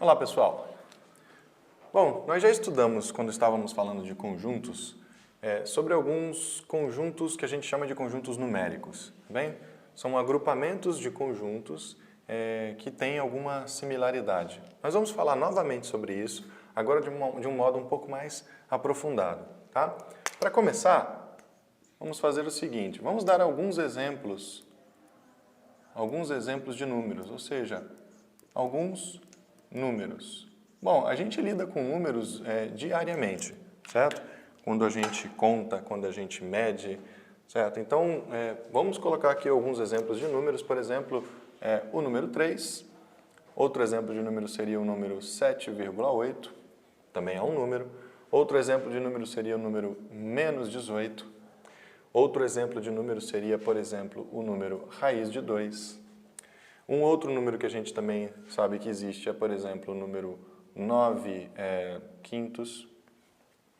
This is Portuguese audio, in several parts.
Olá, pessoal. Bom, nós já estudamos, quando estávamos falando de conjuntos, sobre alguns conjuntos que a gente chama de conjuntos numéricos, tá bem? São agrupamentos de conjuntos que têm alguma similaridade. Nós vamos falar novamente sobre isso, agora de um modo um pouco mais aprofundado, tá? Para começar, vamos fazer o seguinte, vamos dar alguns exemplos de números, ou seja, alguns números. Bom, a gente lida com números diariamente, certo? Quando a gente conta, quando a gente mede, certo? Então, vamos colocar aqui alguns exemplos de números, por exemplo, o número 3, outro exemplo de número seria o número 7,8, também é um número. Outro exemplo de número seria o número menos 18. Outro exemplo de número seria, por exemplo, o número raiz de 2. Um outro número que a gente também sabe que existe é, por exemplo, o número 9 quintos.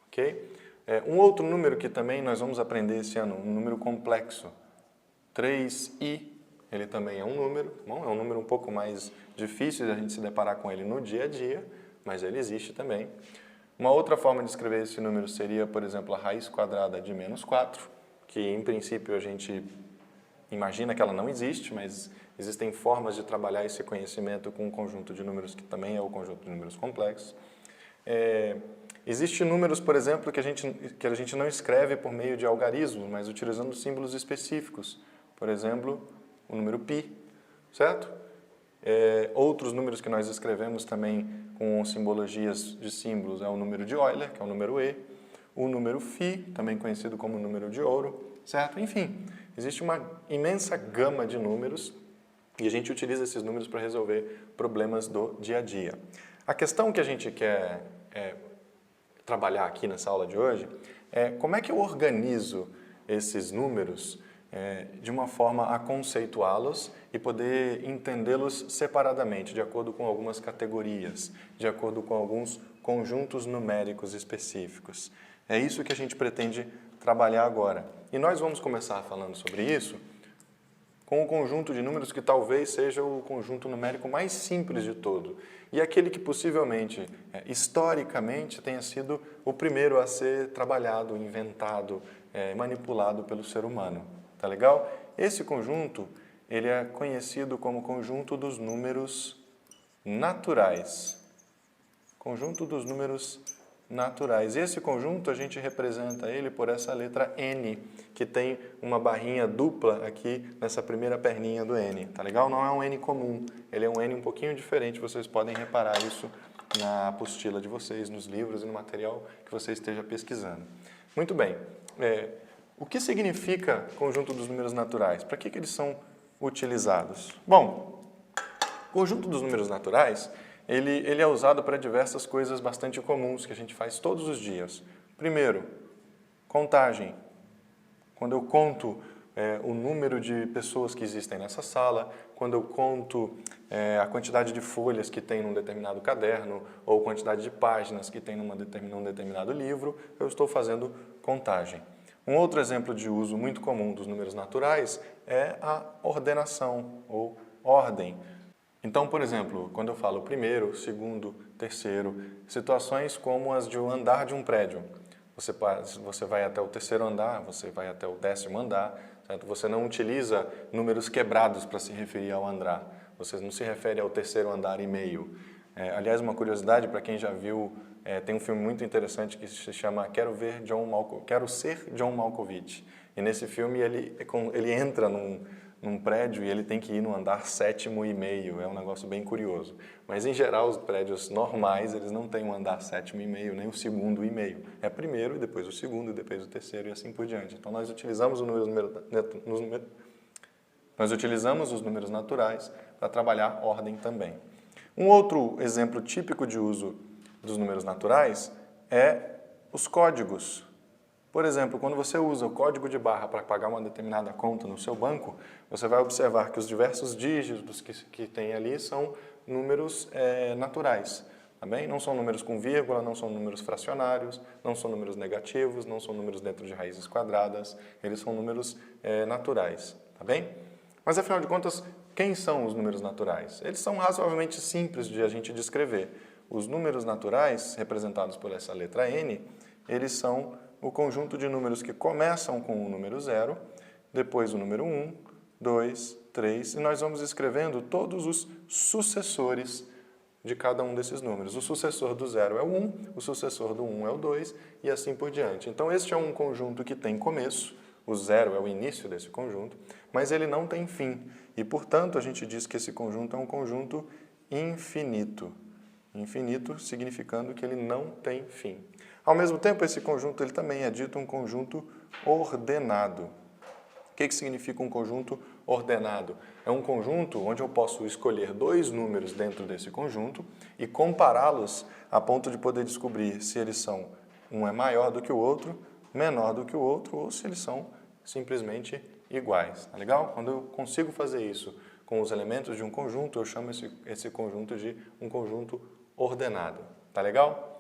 Okay? Um outro número que também nós vamos aprender esse ano, um número complexo, 3i, ele também é um número, bom, é um número um pouco mais difícil de a gente se deparar com ele no dia a dia, mas ele existe também. Uma outra forma de escrever esse número seria, por exemplo, a raiz quadrada de menos 4, que em princípio a gente imagina que ela não existe, mas existem formas de trabalhar esse conhecimento com um conjunto de números que também é o conjunto de números complexos. Existem números, por exemplo, que a gente não escreve por meio de algarismos, mas utilizando símbolos específicos. Por exemplo, o número π, certo? Outros números que nós escrevemos também com simbologias de símbolos é o número de Euler, que é o número e, o número φ, também conhecido como número de ouro, certo? Enfim, existe uma imensa gama de números e a gente utiliza esses números para resolver problemas do dia a dia. A questão que a gente quer trabalhar aqui nessa aula de hoje é como é que eu organizo esses números de uma forma a conceituá-los e poder entendê-los separadamente, de acordo com algumas categorias, de acordo com alguns conjuntos numéricos específicos. É isso que a gente pretende trabalhar agora. E nós vamos começar falando sobre isso com o conjunto de números que talvez seja o conjunto numérico mais simples de todo. E aquele que possivelmente, historicamente, tenha sido o primeiro a ser trabalhado, inventado, manipulado pelo ser humano. Tá legal? Esse conjunto, ele é conhecido como conjunto dos números naturais. Conjunto dos números naturais. Esse conjunto a gente representa ele por essa letra N, que tem uma barrinha dupla aqui nessa primeira perninha do N, tá legal? Não é um N comum, ele é um N um pouquinho diferente, vocês podem reparar isso na apostila de vocês, nos livros e no material que você esteja pesquisando. Muito bem, o que significa conjunto dos números naturais? Para que eles são utilizados? Bom, o conjunto dos números naturais ele é usado para diversas coisas bastante comuns que a gente faz todos os dias. Primeiro, contagem. Quando eu conto o número de pessoas que existem nessa sala, quando eu conto a quantidade de folhas que tem num determinado caderno ou quantidade de páginas que tem num determinado livro, eu estou fazendo contagem. Um outro exemplo de uso muito comum dos números naturais é a ordenação ou ordem. Então, por exemplo, quando eu falo primeiro, segundo, terceiro, situações como as de um andar de um prédio. Você vai até o terceiro andar, você vai até o 10º andar, certo? Você não utiliza números quebrados para se referir ao andar. Você não se refere ao terceiro andar e meio. Aliás, uma curiosidade para quem já viu, tem um filme muito interessante que se chama Quero Ser John Malkovich. E nesse filme ele entra num prédio e ele tem que ir no andar 7º e meio, é um negócio bem curioso. Mas, em geral, os prédios normais, eles não têm um andar 7º e meio, nem o 2º e meio. É primeiro, e depois o segundo, e depois o terceiro, e assim por diante. Então, nós utilizamos os números naturais para trabalhar ordem também. Um outro exemplo típico de uso dos números naturais é os códigos. Por exemplo, quando você usa o código de barra para pagar uma determinada conta no seu banco, você vai observar que os diversos dígitos que tem ali são números naturais. Tá bem? Não são números com vírgula, não são números fracionários, não são números negativos, não são números dentro de raízes quadradas, eles são números naturais. Tá bem? Mas, afinal de contas, quem são os números naturais? Eles são razoavelmente simples de a gente descrever. Os números naturais, representados por essa letra N, eles são o conjunto de números que começam com o número 0, depois o número 1, 2, 3, e nós vamos escrevendo todos os sucessores de cada um desses números. O sucessor do 0 é o 1, o sucessor do 1 é o 2 e assim por diante. Então, este é um conjunto que tem começo, o 0 é o início desse conjunto, mas ele não tem fim. E, portanto, a gente diz que esse conjunto é um conjunto infinito. Infinito significando que ele não tem fim. Ao mesmo tempo, esse conjunto ele também é dito um conjunto ordenado. O que significa um conjunto ordenado? É um conjunto onde eu posso escolher dois números dentro desse conjunto e compará-los a ponto de poder descobrir se eles são, um é maior do que o outro, menor do que o outro, ou se eles são simplesmente iguais. Tá legal? Quando eu consigo fazer isso com os elementos de um conjunto, eu chamo esse conjunto de um conjunto ordenado. Tá legal?